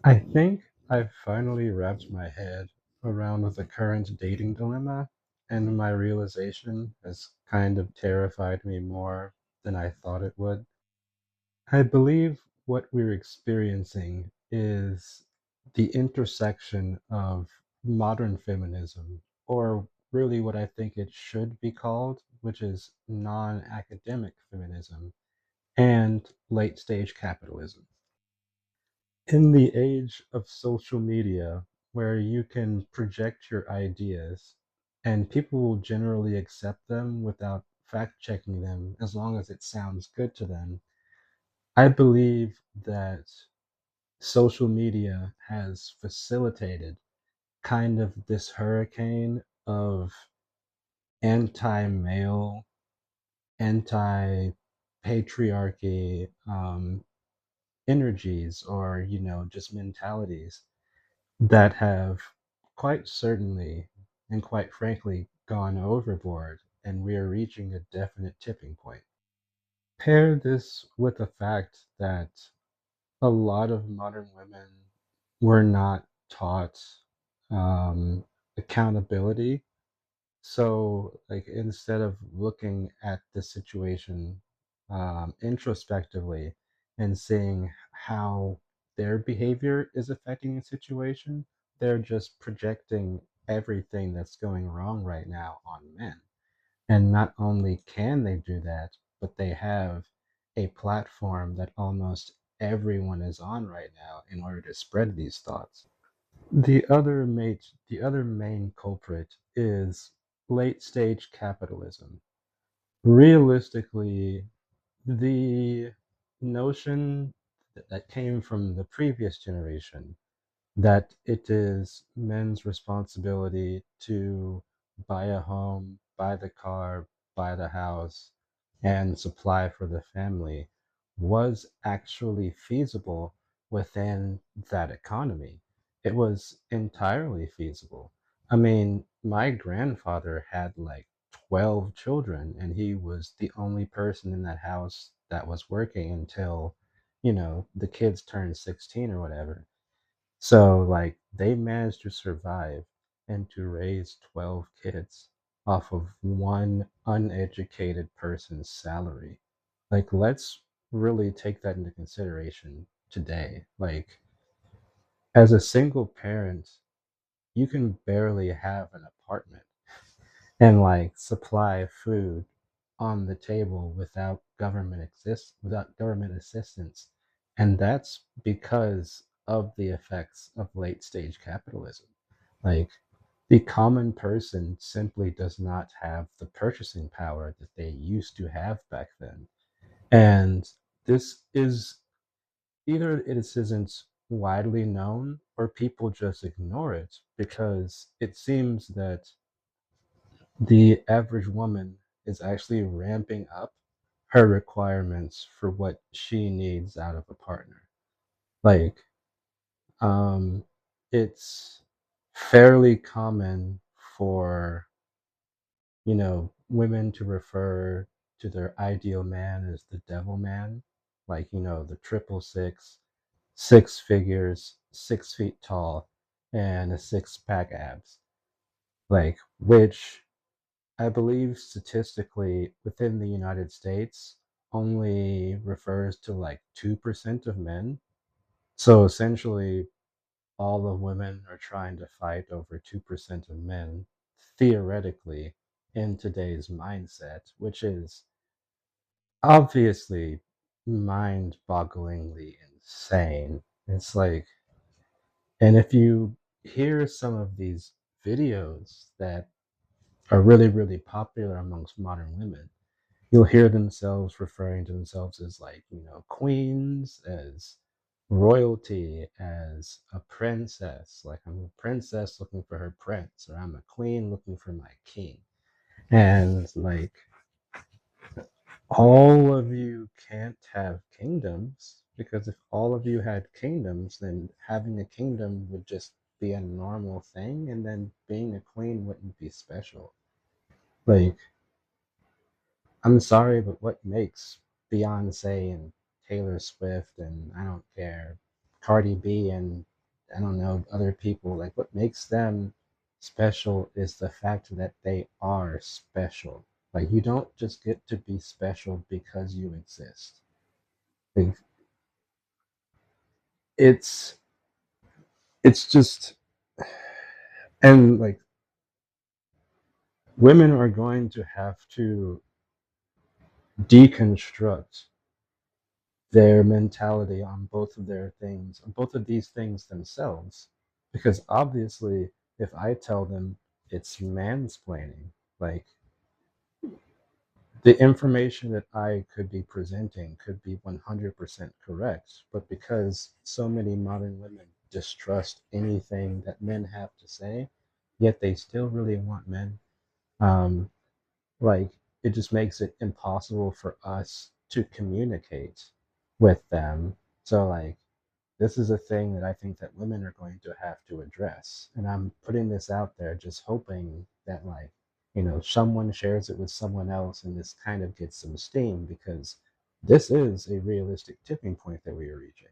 I think I've finally wrapped my head around the current dating dilemma, and my realization has kind of terrified me more than I thought it would. I believe what we're experiencing is the intersection of modern feminism, or really what I think it should be called, which is non academic feminism, and late stage capitalism. In the age of social media, where you can project your ideas and people will generally accept them without fact checking them as long as it sounds good to them, I believe that social media has facilitated kind of this hurricane of anti male, anti patriarchy energies, or, just mentalities that have quite certainly and quite frankly gone overboard, and we are reaching a definite tipping point. Pair this with the fact that a lot of modern women were not taught accountability. So, like, instead of looking at the situation introspectively and seeing how their behavior is affecting the situation, they're just projecting everything that's going wrong right now on men. And not only can they do that, but they have a platform that almost everyone is on right now in order to spread these thoughts. The other main culprit is late stage capitalism. Realistically, the notion that came from the previous generation that it is men's responsibility to buy a home, buy the car, buy the house, and supply for the family was actually feasible within that economy. It was entirely feasible. I mean, my grandfather had like 12 children, and he was the only person in that house that was working until, the kids turned 16 or whatever. So, like, they managed to survive and to raise 12 kids off of one uneducated person's salary. Like, let's really take that into consideration today. Like, as a single parent, you can barely have an apartment and like supply food on the table without government assistance, and that's because of the effects of late stage capitalism. Like, the common person simply does not have the purchasing power that they used to have back then. And this is either it isn't widely known or people just ignore it because it seems that the average woman is actually ramping up her requirements for what she needs out of a partner. Like, um, it's fairly common for, women to refer to their ideal man as the devil man, like, the triple six, six figures, 6 feet tall, and a six pack abs. Like, which I believe statistically within the United States only refers to like 2% of men. So essentially, all the women are trying to fight over 2% of men, theoretically, in today's mindset, which is obviously mind bogglingly insane. It's like, and if you hear some of these videos that are really, really popular amongst modern women, you'll hear themselves referring to themselves as like, queens, as royalty, as a princess. Like, I'm a princess looking for her prince, or I'm a queen looking for my king. And like, all of you can't have kingdoms, because if all of you had kingdoms, then having a kingdom would just be a normal thing, and then being a queen wouldn't be special. Like, I'm sorry, but what makes Beyonce and Taylor Swift and I don't care, Cardi B and I don't know, other people, like what makes them special is the fact that they are special. Like you don't just get to be special because you exist. Like, it's it's just, and like women are going to have to deconstruct their mentality on both of their things, on both of these things themselves. Because obviously, if I tell them it's mansplaining, like the information that I could be presenting could be 100% correct, but because so many modern women distrust anything that men have to say, yet they still really want men, um, like it just makes it impossible for us to communicate with them. So like this is a thing that I think that women are going to have to address. And I'm putting this out there just hoping that like, someone shares it with someone else and this kind of gets some steam because this is a realistic tipping point that we are reaching.